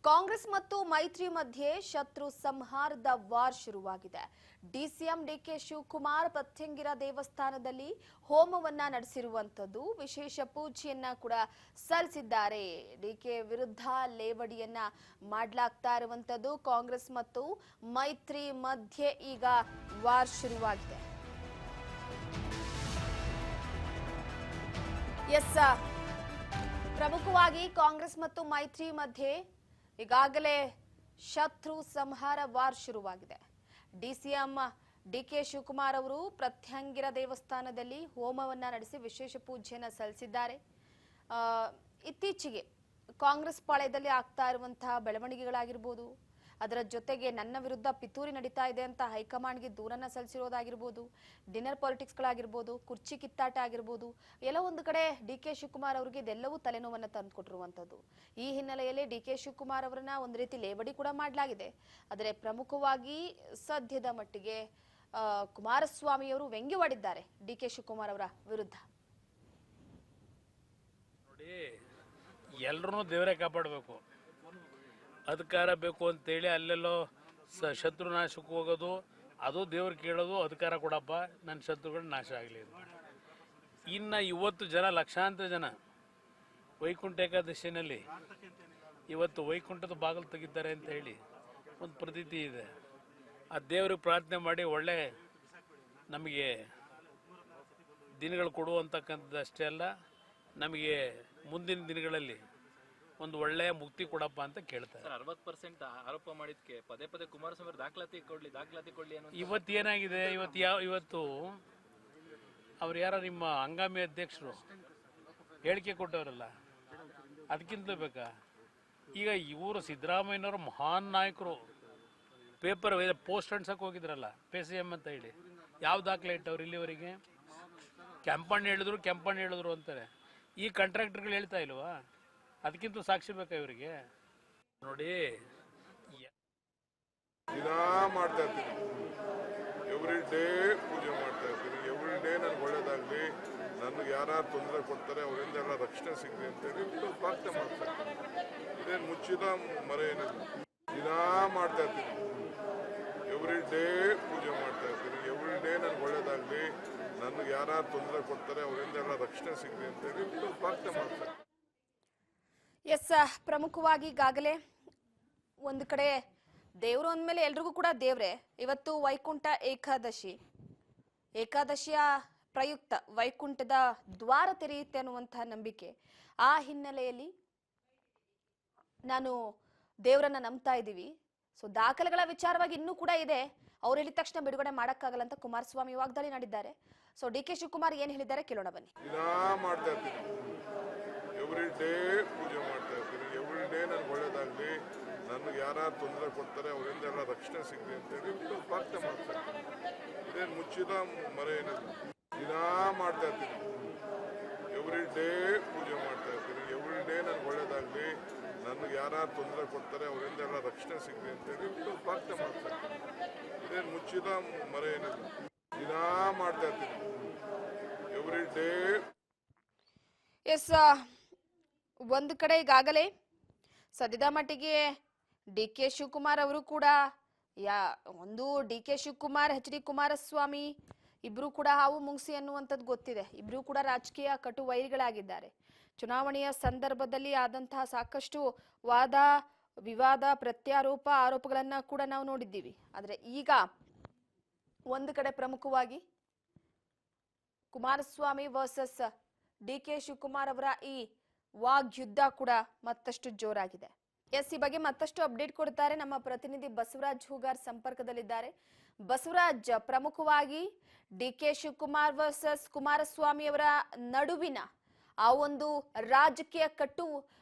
ಕಾಂಗ್ರೆಸ್ ಮತ್ತು ಮೈತ್ರಿ ಮಧ್ಯೆ ಶತ್ರು ಸಂಹಾರದ ವಾರ್ ಶುರುವಾಗಿದೆ. ಡಿಸಿಎಂ ಡಿಕೆ ಶಿವಕುಮಾರ್ ಪತ್ಯಂಗಿರ ದೇವಸ್ಥಾನದಲ್ಲಿ ಹೋಮವನ್ನ ನಡೆಸಿರುವಂತದ್ದು, ವಿಶೇಷ ಪೂಜೆಯನ್ನ ಕೂಡ ಸಲ್ಲಿಸಿದ್ದಾರೆ. ಡಿಕೆ ವಿರುದ್ಧ ಲೇವಡಿಯನ್ನ ಮಾಡಲಾಗ್ತಾ ಇರುವಂತದ್ದು. ಕಾಂಗ್ರೆಸ್ ಮತ್ತು ಮೈತ್ರಿ ಮಧ್ಯೆ ಈಗ ವಾರ್ ಶುರುವಾಗಿದೆ. ಪ್ರಮುಖವಾಗಿ ಕಾಂಗ್ರೆಸ್ ಮತ್ತು ಮೈತ್ರಿ ಮಧ್ಯೆ ಈಗಾಗಲೇ ಶತ್ರು ಸಂಹಾರ ವಾರ್ ಶುರುವಾಗಿದೆ. ಡಿಸಿಎಂ ಡಿಕೆ ಶಿವಕುಮಾರ್ ಅವರು ಪ್ರತ್ಯಂಗಿರ ದೇವಸ್ಥಾನದಲ್ಲಿ ಹೋಮವನ್ನ ನಡೆಸಿ ವಿಶೇಷ ಪೂಜೆಯನ್ನ ಸಲ್ಲಿಸಿದ್ದಾರೆ. ಇತ್ತೀಚೆಗೆ ಕಾಂಗ್ರೆಸ್ ಪಾಳ್ಯದಲ್ಲಿ ಆಗ್ತಾ ಇರುವಂತಹ ಬೆಳವಣಿಗೆಗಳಾಗಿರ್ಬೋದು, ಅದರ ಜೊತೆಗೆ ನನ್ನ ವಿರುದ್ಧ ಪಿತೂರಿ ನಡೀತಾ ಇದೆ ಅಂತ ಹೈಕಮಾಂಡ್ಗೆ ದೂರನ್ನ ಸಲ್ಲಿಸಿರೋದಾಗಿರ್ಬೋದು, ಡಿನ್ನರ್ ಪಾಲಿಟಿಕ್ಸ್ಗಳಾಗಿರ್ಬೋದು, ಕುರ್ಚಿ ಕಿತ್ತಾಟ ಆಗಿರ್ಬೋದು, ಎಲ್ಲ ಒಂದು ಕಡೆ ಡಿಕೆ ಶಿವಕುಮಾರ್ ಅವರಿಗೆ ಇದೆಲ್ಲವೂ ತಲೆನೋವನ್ನ ತಂದುಕೊಟ್ಟಿರುವಂತದ್ದು. ಈ ಹಿನ್ನೆಲೆಯಲ್ಲಿ ಡಿಕೆ ಶಿವಕುಮಾರ್ ಅವರನ್ನ ಒಂದು ರೀತಿ ಲೇವಡಿ ಕೂಡ ಮಾಡಲಾಗಿದೆ. ಆದರೆ ಪ್ರಮುಖವಾಗಿ ಸದ್ಯದ ಮಟ್ಟಿಗೆ ಕುಮಾರಸ್ವಾಮಿ ಅವರು ವ್ಯಂಗ್ಯವಾಡಿದ್ದಾರೆ ಡಿಕೆ ಶಿವಕುಮಾರ್ ಅವರ ವಿರುದ್ಧ. ನೋಡಿ, ಎಲ್ಲರೂ ದೇವರೇ ಕಾಪಾಡಬೇಕು. ಅಧಿಕಾರ ಬೇಕು ಅಂತೇಳಿ ಅಲ್ಲೆಲ್ಲೋ ಶತ್ರು ನಾಶಕ್ಕೆ ಹೋಗೋದು, ಅದು ದೇವ್ರು ಕೇಳೋದು, ಅಧಿಕಾರ ಕೊಡಪ್ಪ ನನ್ನ ಶತ್ರುಗಳು ನಾಶ ಆಗಲಿ. ಇನ್ನು ಇವತ್ತು ಜನ ಲಕ್ಷಾಂತರ ಜನ ವೈಕುಂಠ ಏಕಾದಶಿನಲ್ಲಿ ಇವತ್ತು ವೈಕುಂಠದ ಬಾಗಿಲು ತೆಗಿತಾರೆ ಅಂತ ಹೇಳಿ ಒಂದು ಪ್ರತೀತಿ ಇದೆ. ಆ ದೇವ್ರಿಗೆ ಪ್ರಾರ್ಥನೆ ಮಾಡಿ ಒಳ್ಳೆ ನಮಗೆ ದಿನಗಳು ಕೊಡುವಂತಕ್ಕಂಥದ್ದು ಅಷ್ಟೇ ಅಲ್ಲ, ನಮಗೆ ಮುಂದಿನ ದಿನಗಳಲ್ಲಿ ಒಂದು ಒಳ್ಳೆಯ ಮುಕ್ತಿ ಕೊಡಪ್ಪ ಅಂತ ಕೇಳ್ತಾರೆ. 60% ಆರೋಪ ಮಾಡಿದ್ಕೆ ಪದೇ ಪದೇ ಕುಮಾರಸ್ವಾಮಿ ದಾಖಲಾತಿ ಕೊಡ್ಲಿ ಅನ್ನೋ ಇವತ್ತು ಏನಾಗಿದೆ, ಇವತ್ತು ಅವ್ರು ಯಾರ ನಿಮ್ಮ ಹಂಗಾಮಿ ಅಧ್ಯಕ್ಷರು ಹೇಳಿಕೆ ಕೊಟ್ಟವರಲ್ಲ, ಅದಕ್ಕಿಂತ ಬೇಕಾ? ಈಗ ಇವರು ಸಿದ್ದರಾಮಯ್ಯನವರು ಮಹಾನ್ ನಾಯಕರು, ಪೇಪರ್ ಪೋಸ್ಟ್ ಅಂಟ್ಸಕ್ಕೆ ಹೋಗಿದ್ರಲ್ಲ PCM ಅಂತ ಹೇಳಿ, ಯಾವ ದಾಖಲೆ ಇಟ್ಟವ್ರು ಇಲ್ಲಿವರೆಗೆ? ಕೆಂಪಣ್ಣ ಹೇಳಿದ್ರು ಅಂತಾರೆ. ಈ ಕಾಂಟ್ರಾಕ್ಟರ್ಗಳು ಹೇಳ್ತಾ ಇಲ್ವಾ? ಅದಕ್ಕಿಂತ ಸಾಕ್ಷಿ ಬೇಕಾ ಇವರಿಗೆ? ನೋಡಿ, ದಿನ ಮಾಡ್ತಾ ಇರ್ತೀನಿ, ಎವ್ರಿ ಡೇ ಪೂಜೆ ಮಾಡ್ತಾ ಇರ್ತೀನಿ. ಎವ್ರಿ ಡೇ ನನಗೆ ಒಳ್ಳೇದಾಗಲಿ, ನನಗೆ ಯಾರು ತೊಂದರೆ ಕೊಡ್ತಾರೆ ಅವರಿಂದ ಎಲ್ಲ ರಕ್ಷಣೆ ಸಿಗಲಿ ಅಂತೇಳಿ ಪ್ರಾರ್ಥನೆ ಮಾಡ್ತಾ ಇರ್ತೀನಿ. ಇದೇನು ಮುಚ್ಚಿದ ಮರೆ ಏನಿಲ್ಲ, ದಿನ ಮಾಡ್ತಾ ಇರ್ತೀನಿ. ಎವ್ರಿ ಡೇ ಪೂಜೆ ಮಾಡ್ತಾ ಇರ್ತೀನಿ. ಎವ್ರಿ ಡೇ ನನಗೆ ಒಳ್ಳೇದಾಗಲಿ, ನನಗೆ ಯಾರು ತೊಂದರೆ ಕೊಡ್ತಾರೆ ಅವರಿಂದ ಎಲ್ಲ ರಕ್ಷಣೆ ಸಿಗಲಿ ಅಂತೇಳಿ ಪ್ರಾರ್ಥನೆ ಮಾಡ್ತಾ ಇರ್ತೀನಿ. ಪ್ರಮುಖವಾಗಿ ಈಗಾಗಲೇ ಒಂದು ಕಡೆ ದೇವರು ಅಂದಮೇಲೆ ಎಲ್ರಿಗೂ ಕೂಡ ದೇವ್ರೆ. ಇವತ್ತು ವೈಕುಂಠ ಏಕಾದಶಿಯ ಪ್ರಯುಕ್ತ ವೈಕುಂಠದ ದ್ವಾರ ತೆರೆಯುತ್ತೆ ಅನ್ನುವಂತಹ ನಂಬಿಕೆ. ಆ ಹಿನ್ನೆಲೆಯಲ್ಲಿ ನಾನು ದೇವರನ್ನ ನಂಬ್ತಾ ಇದ್ದೀವಿ. ಸೊ ದಾಖಲೆಗಳ ವಿಚಾರವಾಗಿ ಇನ್ನೂ ಕೂಡ ಇದೆ. ಅವ್ರು ಹೇಳಿದ ತಕ್ಷಣ ಬಿಡುಗಡೆ ಮಾಡಕ್ಕಾಗಲ್ಲ ಅಂತ ಕುಮಾರಸ್ವಾಮಿ ವಾಗ್ದಾಳಿ ಮಾಡಿದ್ದಾರೆ. ಸೊ ಡಿಕೆ ಶಿವಕುಮಾರ್ ಏನ್ ಹೇಳಿದ್ದಾರೆ ಕೇಳೋಣ ಬನ್ನಿ. ಮಾಡ್ತಾ ಇರ್ತೀನಿ, ಎವ್ರಿ ಡೇ ಪೂಜೆ ಮಾಡ್ತಾ ಇರ್ತೀನಿ. ಎವ್ರಿ ಡೇ ನನಗೆ ಒಳ್ಳೇದಾಗಲಿ, ನನಗೆ ಯಾರು ತೊಂದರೆ ಕೊಡ್ತಾರೆ ಅವರಿಂದ ಎಲ್ಲ ರಕ್ಷಣೆ ಸಿಗಲಿ ಅಂತೇಳಿ ಪ್ರಾರ್ಥನೆ ಮಾಡ್ತಾ ಇರ್ತೀನಿ. ಇದೇನು ಮುಚ್ಚಿದ ಮರೆ ಏನಿಲ್ಲ, ದಿನ ಮಾಡ್ತಾ ಇರ್ತೀನಿ. ಎವ್ರಿ ಡೇ ಪೂಜೆ ಮಾಡ್ತಾ ಇರ್ತೀನಿ. ಎವ್ರಿ ಡೇ ನನಗೆ ಒಳ್ಳೇದಾಗಲಿ, ನನಗೆ ಯಾರು ತೊಂದರೆ ಕೊಡ್ತಾರೆ ಅವರಿಂದ ಎಲ್ಲ ರಕ್ಷಣೆ ಸಿಗಲಿ ಅಂತೇಳಿ ಪ್ರಾರ್ಥನೆ ಮಾಡ್ತಾ ಇರ್ತೀನಿ. ಇದೇನು ಮುಚ್ಚಿದ ಮರೆ ಏನಿಲ್ಲ, ದಿನ ಮಾಡ್ತಾ ಇರ್ತೀನಿ. ಎವ್ರಿ ಡೇ ಒಂದು ಕಡೆ ಈಗಾಗಲೇ ಸದ್ಯದ ಮಟ್ಟಿಗೆ ಡಿಕೆ ಶಿವಕುಮಾರ್ ಅವರು ಕೂಡ ಒಂದು ಡಿಕೆ ಶಿವಕುಮಾರ್ HD ಕುಮಾರಸ್ವಾಮಿ ಇಬ್ರು ಕೂಡ ಹಾವು ಮುಂಗ್ಸಿ ಅನ್ನುವಂಥದ್ದು ಗೊತ್ತಿದೆ. ಇಬ್ರು ಕೂಡ ರಾಜಕೀಯ ಕಟು ವೈರಿಗಳಾಗಿದ್ದಾರೆ. ಚುನಾವಣೆಯ ಸಂದರ್ಭದಲ್ಲಿ ಆದಂತಹ ಸಾಕಷ್ಟು ವಾದ ವಿವಾದ, ಪ್ರತ್ಯಾರೋಪ, ಆರೋಪಗಳನ್ನ ಕೂಡ ನಾವು ನೋಡಿದ್ದೀವಿ. ಆದರೆ ಈಗ ಒಂದು ಕಡೆ ಪ್ರಮುಖವಾಗಿ ಕುಮಾರಸ್ವಾಮಿ ವರ್ಸಸ್ ಡಿಕೆ ಶಿವಕುಮಾರ್ ಅವರ ಈ ವಾಗ್ಯುದ್ಧ ಕೂಡ ಮತ್ತಷ್ಟು ಜೋರಾಗಿದೆ. ಈ ಬಗ್ಗೆ ಮತ್ತಷ್ಟು ಅಪ್ಡೇಟ್ ಕೊಡ್ತಾರೆ ನಮ್ಮ ಪ್ರತಿನಿಧಿ ಬಸವರಾಜ್ ಹೂಗಾರ್ ಸಂಪರ್ಕದಲ್ಲಿದ್ದಾರೆ. ಬಸವರಾಜ್, ಪ್ರಮುಖವಾಗಿ ಡಿಕೆ ಶಿವಕುಮಾರ್ ವರ್ಸಸ್ ಕುಮಾರಸ್ವಾಮಿ ಅವರ ನಡುವಿನ ಆ ಒಂದು ರಾಜಕೀಯ ಕಟ್ಟು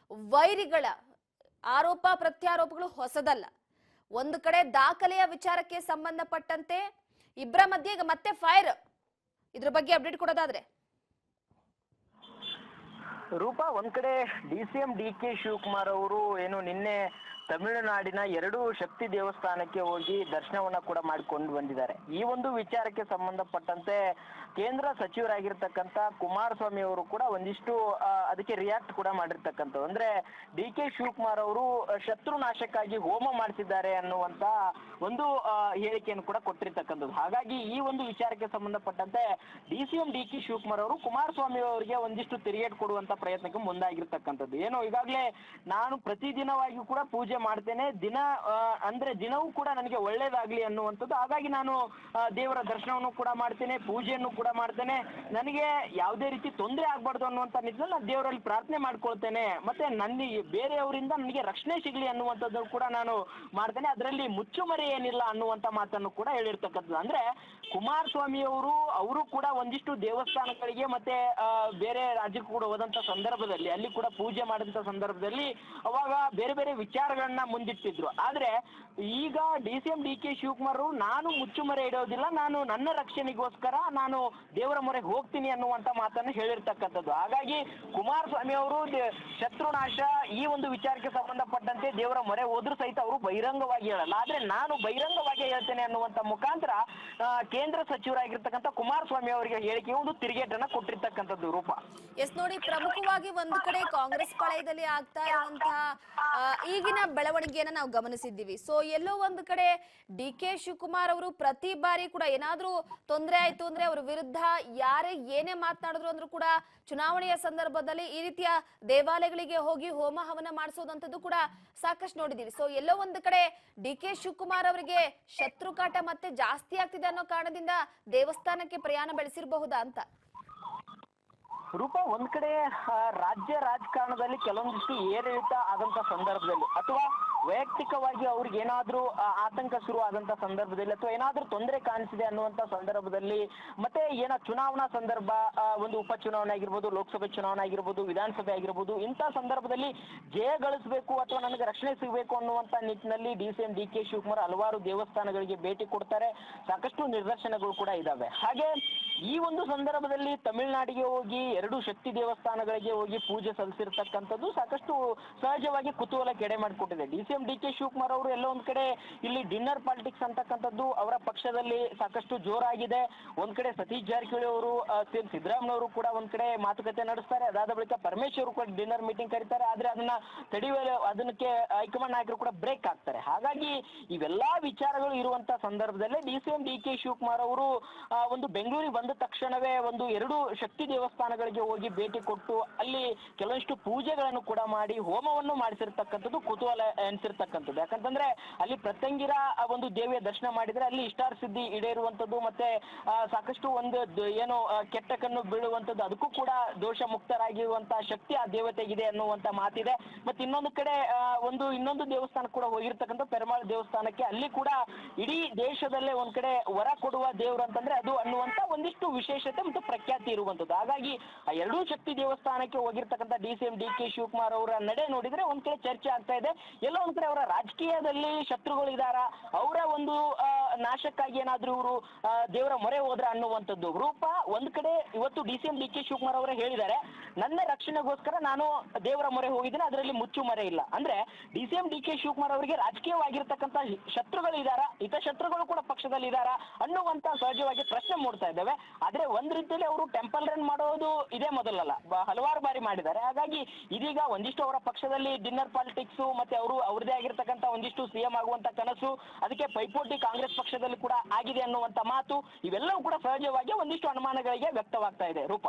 ವೈರಿಗಳ ಆರೋಪ ಪ್ರತ್ಯಾರೋಪಗಳು ಹೊಸದಲ್ಲ. ಒಂದು ಕಡೆ ದಾಖಲೆಯ ವಿಚಾರಕ್ಕೆ ಸಂಬಂಧಪಟ್ಟಂತೆ ಇಬ್ಬರ ಮಧ್ಯೆ ಈಗ ಮತ್ತೆ ಫೈರ್. ಇದ್ರ ಬಗ್ಗೆ ಅಪ್ಡೇಟ್ ಕೊಡೋದಾದ್ರೆ ರೂಪಾ, ಒಂದ್ ಕಡೆ DCM DK ಶಿವಕುಮಾರ್ ಅವರು ಏನು ನಿನ್ನೆ ತಮಿಳುನಾಡಿನ 2 ಶಕ್ತಿ ದೇವಸ್ಥಾನಕ್ಕೆ ಹೋಗಿ ದರ್ಶನವನ್ನ ಕೂಡ ಮಾಡಿಕೊಂಡು ಬಂದಿದ್ದಾರೆ. ಈ ಒಂದು ವಿಚಾರಕ್ಕೆ ಸಂಬಂಧಪಟ್ಟಂತೆ ಕೇಂದ್ರ ಸಚಿವರಾಗಿರ್ತಕ್ಕಂಥ ಕುಮಾರಸ್ವಾಮಿ ಅವರು ಕೂಡ ಒಂದಿಷ್ಟು ಅದಕ್ಕೆ ರಿಯಾಕ್ಟ್ ಕೂಡ ಮಾಡಿರ್ತಕ್ಕಂಥದ್ದು. ಅಂದ್ರೆ ಡಿ.ಕೆ. ಶಿವಕುಮಾರ್ ಅವರು ಶತ್ರು ನಾಶಕ್ಕಾಗಿ ಹೋಮ ಮಾಡ್ತಿದ್ದಾರೆ ಅನ್ನುವಂತ ಒಂದು ಹೇಳಿಕೆಯನ್ನು ಕೂಡ ಕೊಟ್ಟಿರ್ತಕ್ಕಂಥದ್ದು. ಹಾಗಾಗಿ ಈ ಒಂದು ವಿಚಾರಕ್ಕೆ ಸಂಬಂಧಪಟ್ಟಂತೆ ಡಿ.ಸಿ.ಎಂ ಡಿ.ಕೆ. ಶಿವಕುಮಾರ್ ಅವರು ಕುಮಾರಸ್ವಾಮಿ ಅವರಿಗೆ ಒಂದಿಷ್ಟು ತಿರುಗೇಟು ಕೊಡುವಂತ ಪ್ರಯತ್ನಕ್ಕೆ ಮುಂದಾಗಿರ್ತಕ್ಕಂಥದ್ದು. ಏನು ಈಗಾಗಲೇ ನಾನು ಪ್ರತಿದಿನವಾಗಿ ಕೂಡ ಪೂಜೆ ಮಾಡ್ತೇನೆ, ದಿನವೂ ಕೂಡ ನನಗೆ ಒಳ್ಳೇದಾಗ್ಲಿ ಅನ್ನುವಂಥದ್ದು. ಹಾಗಾಗಿ ನಾನು ದೇವರ ದರ್ಶನವನ್ನು ಕೂಡ ಮಾಡ್ತೇನೆ, ಪೂಜೆಯನ್ನು ಕೂಡ ಮಾಡ್ತೇನೆ, ನನಗೆ ಯಾವುದೇ ರೀತಿ ತೊಂದರೆ ಆಗ್ಬಾರ್ದು ಅನ್ನುವಂತ ನಿಟ್ಟಿನಲ್ಲಿ ನಾನು ದೇವರಲ್ಲಿ ಪ್ರಾರ್ಥನೆ ಮಾಡ್ಕೊಳ್ತೇನೆ, ಮತ್ತೆ ನನಗೆ ಬೇರೆಯವರಿಂದ ನನಗೆ ರಕ್ಷಣೆ ಸಿಗ್ಲಿ ಅನ್ನುವಂಥದ್ದು ಕೂಡ ನಾನು ಮಾಡ್ತೇನೆ, ಅದರಲ್ಲಿ ಮುಚ್ಚುಮರೆ ಏನಿಲ್ಲ ಅನ್ನುವಂತ ಮಾತನ್ನು ಕೂಡ ಹೇಳಿರ್ತಕ್ಕಂಥದ್ದು. ಅಂದ್ರೆ ಕುಮಾರಸ್ವಾಮಿ ಅವರು ಕೂಡ ಒಂದಿಷ್ಟು ದೇವಸ್ಥಾನಗಳಿಗೆ ಮತ್ತೆ ಬೇರೆ ರಾಜ್ಯಕ್ಕೂ ಕೂಡ ಹೋದಂತ ಸಂದರ್ಭದಲ್ಲಿ ಅಲ್ಲಿ ಕೂಡ ಪೂಜೆ ಮಾಡಿದಂತ ಸಂದರ್ಭದಲ್ಲಿ ಅವಾಗ ಬೇರೆ ಬೇರೆ ವಿಚಾರಗಳನ್ನ ಮುಂದಿಟ್ಟಿದ್ರು. ಆದ್ರೆ ಈಗ ಡಿ.ಸಿ.ಎಂ ಡಿ.ಕೆ. ಶಿವಕುಮಾರ್ ನಾನು ಮುಚ್ಚುಮರೆ ಇಡೋದಿಲ್ಲ, ನಾನು ನನ್ನ ರಕ್ಷಣೆಗೋಸ್ಕರ ನಾನು ದೇವರ ಮೊರೆಗೆ ಹೋಗ್ತೀನಿ ಅನ್ನುವಂತ ಮಾತನ್ನು ಹೇಳಿರ್ತಕ್ಕಂಥದ್ದು. ಹಾಗಾಗಿ ಕುಮಾರಸ್ವಾಮಿ ಅವರು ಶತ್ರುನಾಶ ಈ ಒಂದು ವಿಚಾರಕ್ಕೆ ಸಂಬಂಧಪಟ್ಟಂತೆ ದೇವರ ಮೊರೆ ಹೋದ್ರೂ ಸಹಿತ ಅವರು ಬಹಿರಂಗವಾಗಿ ಹೇಳಲ್ಲ, ಆದ್ರೆ ನಾನು ಬಹಿರಂಗವಾಗಿ ಹೇಳ್ತೇನೆ ಅನ್ನುವಂತ ಮುಖಾಂತರ ಕೇಂದ್ರ ಸಚಿವರಾಗಿರ್ತಕ್ಕಂಥ ಕುಮಾರಸ್ವಾಮಿ ಅವರಿಗೆ ಹೇಳಿಕೆ ಒಂದು ತಿರುಗೇಟನ್ನ ಕೊಟ್ಟಿರ್ತಕ್ಕಂಥದ್ದು. ರೂಪ ಎಸ್ ನೋಡಿ, ಪ್ರಮುಖವಾಗಿ ಒಂದು ಕಡೆ ಕಾಂಗ್ರೆಸ್ ಪಾಳಯದಲ್ಲಿ ಆಗ್ತಾ ಇರುವಂತಹ ಈಗಿನ ಬೆಳವಣಿಗೆಯನ್ನ ನಾವು ಗಮನಿಸಿದ್ದೀವಿ. ಸೊ ಎಲ್ಲೋ ಒಂದು ಕಡೆ ಡಿ.ಕೆ. ಶಿವಕುಮಾರ್ ಅವರು ಪ್ರತಿ ಬಾರಿ ಕೂಡ ಏನಾದ್ರೂ ತೊಂದರೆ ಆಯ್ತು ಅಂದ್ರೆ ಅವ್ರ ವಿರುದ್ಧ ಯಾರೇ ಏನೇ ಮಾತನಾಡಿದ್ರು ಅಂದ್ರೂ ಕೂಡ ಚುನಾವಣೆಯ ಸಂದರ್ಭದಲ್ಲಿ ಈ ರೀತಿಯ ದೇವಾಲಯಗಳಿಗೆ ಹೋಗಿ ಹೋಮ ಹವನ ಮಾಡಿಸೋದಂಥದ್ದು ಕೂಡ ಸಾಕಷ್ಟು ನೋಡಿದೀವಿ. ಸೊ ಎಲ್ಲೋ ಒಂದು ಕಡೆ ಡಿ.ಕೆ. ಶಿವಕುಮಾರ್ ಅವರಿಗೆ ಶತ್ರುಕಾಟ ಮತ್ತೆ ಜಾಸ್ತಿ ಆಗ್ತಿದೆ ಅನ್ನೋ ಕಾರಣದಿಂದ ದೇವಸ್ಥಾನಕ್ಕೆ ಪ್ರಯಾಣ ಬೆಳೆಸಿರಬಹುದಾ ಅಂತ. ರೂಪ, ಒಂದ್ ಕಡೆ ರಾಜ್ಯ ರಾಜಕಾರಣದಲ್ಲಿ ಕೆಲವೊಂದಿಷ್ಟು ಏರಿಳಿತ ಆದಂತ ಸಂದರ್ಭದಲ್ಲಿ ಅಥವಾ ವೈಯಕ್ತಿಕವಾಗಿ ಅವ್ರಿಗೆ ಏನಾದ್ರೂ ಆತಂಕ ಶುರು ಆದಂತ ಸಂದರ್ಭದಲ್ಲಿ ಅಥವಾ ಏನಾದ್ರೂ ತೊಂದರೆ ಕಾಣಿಸಿದೆ ಅನ್ನುವಂತ ಸಂದರ್ಭದಲ್ಲಿ ಮತ್ತೆ ಚುನಾವಣಾ ಸಂದರ್ಭ, ಒಂದು ಉಪಚುನಾವಣೆ ಆಗಿರ್ಬೋದು, ಲೋಕಸಭೆ ಚುನಾವಣೆ ಆಗಿರ್ಬೋದು, ವಿಧಾನಸಭೆ ಆಗಿರ್ಬೋದು, ಇಂಥ ಸಂದರ್ಭದಲ್ಲಿ ಜಯ ಗಳಿಸಬೇಕು ಅಥವಾ ನನಗೆ ರಕ್ಷಣೆ ಸಿಗಬೇಕು ಅನ್ನುವಂತ ನಿಟ್ಟಿನಲ್ಲಿ ಡಿ.ಸಿ.ಎಂ ಡಿ.ಕೆ. ಶಿವಕುಮಾರ್ ಹಲವಾರು ದೇವಸ್ಥಾನಗಳಿಗೆ ಭೇಟಿ ಕೊಡ್ತಾರೆ, ಸಾಕಷ್ಟು ನಿದರ್ಶನಗಳು ಕೂಡ ಇದಾವೆ. ಹಾಗೆ ಈ ಒಂದು ಸಂದರ್ಭದಲ್ಲಿ ತಮಿಳುನಾಡಿಗೆ ಹೋಗಿ 2 ಶಕ್ತಿ ದೇವಸ್ಥಾನಗಳಿಗೆ ಹೋಗಿ ಪೂಜೆ ಸಲ್ಲಿಸಿರ್ತಕ್ಕಂಥದ್ದು ಸಾಕಷ್ಟು ಸಹಜವಾಗಿ ಕುತೂಹಲಕ್ಕೆ ಎಡೆ ಮಾಡಿಕೊಟ್ಟಿದೆ. ಡಿ.ಸಿ.ಎಂ ಡಿ.ಕೆ. ಶಿವಕುಮಾರ್ ಅವರು ಎಲ್ಲೋ ಒಂದ್ ಕಡೆ ಇಲ್ಲಿ ಡಿನ್ನರ್ ಪಾಲಿಟಿಕ್ಸ್ ಅಂತಕ್ಕಂಥದ್ದು ಅವರ ಪಕ್ಷದಲ್ಲಿ ಸಾಕಷ್ಟು ಜೋರಾಗಿದೆ. ಒಂದ್ ಕಡೆ ಸತೀಶ್ ಜಾರಕಿಹೊಳಿ ಅವರು, ಸಿದ್ದರಾಮಯ್ಯವರು ಕೂಡ ಒಂದ್ ಕಡೆ ಮಾತುಕತೆ ನಡೆಸ್ತಾರೆ, ಅದಾದ ಬಳಿಕ ಪರಮೇಶ್ವರ್ ಕೂಡ ಡಿನ್ನರ್ ಮೀಟಿಂಗ್ ಕರೀತಾರೆ, ಆದ್ರೆ ಅದಕ್ಕೆ ಹೈಕಮಾಂಡ್ ನಾಯಕರು ಕೂಡ ಬ್ರೇಕ್ ಆಗ್ತಾರೆ. ಹಾಗಾಗಿ ಇವೆಲ್ಲಾ ವಿಚಾರಗಳು ಇರುವಂತ ಸಂದರ್ಭದಲ್ಲಿ ಡಿ.ಸಿ.ಎಂ ಡಿ.ಕೆ. ಶಿವಕುಮಾರ್ ಅವರು ಒಂದು ಬೆಂಗಳೂರಿಗೆ ಬಂದ ತಕ್ಷಣವೇ ಒಂದು 2 ಶಕ್ತಿ ದೇವಸ್ಥಾನಗಳಿಗೆ ಹೋಗಿ ಭೇಟಿ ಕೊಟ್ಟು ಅಲ್ಲಿ ಕೆಲವಷ್ಟು ಪೂಜೆಗಳನ್ನು ಕೂಡ ಮಾಡಿ ಹೋಮವನ್ನು ಮಾಡಿಸಿರ್ತಕ್ಕಂಥದ್ದು ಕುತೂಹಲ ಎನಿಸಿರ್ತಕ್ಕಂಥದ್ದು. ಯಾಕಂತಂದ್ರೆ ಅಲ್ಲಿ ಪ್ರತ್ಯಂಗಿರ ಒಂದು ದೇವಿಯ ದರ್ಶನ ಮಾಡಿದ್ರೆ ಅಲ್ಲಿ ಇಷ್ಟಾರ್ ಸಿದ್ಧಿ ಈಡೇರುವಂಥದ್ದು ಮತ್ತೆ ಸಾಕಷ್ಟು ಒಂದು ಕೆಟ್ಟ ಕಣ್ಣು ಬೀಳುವಂಥದ್ದು, ಅದಕ್ಕೂ ಕೂಡ ದೋಷ ಮುಕ್ತರಾಗಿರುವಂತಹ ಶಕ್ತಿ ಆ ದೇವತೆಗಿದೆ ಅನ್ನುವಂತ ಮಾತಿದೆ. ಮತ್ತೆ ಇನ್ನೊಂದು ಕಡೆ ಇನ್ನೊಂದು ದೇವಸ್ಥಾನ ಕೂಡ ಹೋಗಿರ್ತಕ್ಕಂಥ ಪೆರುಮಾಳ್ ದೇವಸ್ಥಾನಕ್ಕೆ, ಅಲ್ಲಿ ಕೂಡ ಇಡೀ ದೇಶದಲ್ಲೇ ಒಂದ್ ಕಡೆ ವರ ಕೊಡುವ ದೇವರು ಅಂತಂದ್ರೆ ಅದು ಅನ್ನುವಂತ ಒಂದಿಷ್ಟು ವಿಶೇಷತೆ ಮತ್ತು ಪ್ರಖ್ಯಾತಿ ಇರುವಂತದ್ದು. ಹಾಗಾಗಿ ಆ 2 ಶಕ್ತಿ ದೇವಸ್ಥಾನಕ್ಕೆ ಹೋಗಿರ್ತಕ್ಕಂಥ ಡಿ.ಸಿ.ಎಂ ಡಿ.ಕೆ. ಶಿವಕುಮಾರ್ ಅವರ ನಡೆ ನೋಡಿದ್ರೆ ಒಂದ್ ಕಡೆ ಚರ್ಚೆ ಆಗ್ತಾ ಇದೆ, ಎಲ್ಲೋ ಒಂದ್ ಕಡೆ ಅವರ ರಾಜಕೀಯದಲ್ಲಿ ಶತ್ರುಗಳು ಇದಾರ, ಅವರ ಒಂದು ನಾಶಕ್ಕಾಗಿ ಏನಾದ್ರೂ ಇವರು ದೇವರ ಮೊರೆ ಹೋದ್ರ ಅನ್ನುವಂಥದ್ದು. ರೂಪ, ಒಂದ್ ಕಡೆ ಇವತ್ತು ಡಿ.ಸಿ.ಎಂ ಡಿ.ಕೆ. ಶಿವಕುಮಾರ್ ಅವರೇ ಹೇಳಿದ್ದಾರೆ, ನನ್ನ ರಕ್ಷಣೆಗೋಸ್ಕರ ನಾನು ದೇವರ ಮೊರೆ ಹೋಗಿದ್ದೀನಿ, ಅದರಲ್ಲಿ ಮುಚ್ಚು ಮರೆ ಇಲ್ಲ. ಅಂದ್ರೆ ಡಿ.ಸಿ.ಎಂ ಡಿ.ಕೆ. ಶಿವಕುಮಾರ್ ಅವರಿಗೆ ರಾಜಕೀಯವಾಗಿರ್ತಕ್ಕಂಥ ಶತ್ರುಗಳು ಇದಾರ, ಶತ್ರುಗಳು ಕೂಡ ಪಕ್ಷದಲ್ಲಿ ಇದಾರ ಅನ್ನುವಂತ ಸಹಜವಾಗಿ ಪ್ರಶ್ನೆ ಮೂಡ್ತಾ ಇದ್ದಾವೆ. ಆದ್ರೆ ಒಂದ್ ರೀತಿಯಲ್ಲಿ ಅವರು ಟೆಂಪಲ್ ರನ್ ಮಾಡೋದು ಇದೇ ಮೊದಲಲ್ಲ, ಹಲವಾರು ಬಾರಿ ಮಾಡಿದ್ದಾರೆ. ಹಾಗಾಗಿ ಇದೀಗ ಒಂದಿಷ್ಟು ಅವರ ಪಕ್ಷದಲ್ಲಿ ಡಿನ್ನರ್ ಪಾಲಿಟಿಕ್ಸ್ ಮತ್ತೆ ಅವ್ರದೇ ಆಗಿರ್ತಕ್ಕಂಥ ಒಂದಿಷ್ಟು ಸಿಎಂ ಆಗುವಂತ ಕನಸು, ಅದಕ್ಕೆ ಪೈಪೋಟಿ ಕಾಂಗ್ರೆಸ್ ಪಕ್ಷದಲ್ಲಿ ಕೂಡ ಆಗಿದೆ ಅನ್ನುವಂತ ಮಾತು, ಇವೆಲ್ಲವೂ ಕೂಡ ಸಹಜವಾಗಿ ಒಂದಿಷ್ಟು ಅನುಮಾನಗಳಿಗೆ ವ್ಯಕ್ತವಾಗ್ತಾ ಇದೆ. ರೂಪ.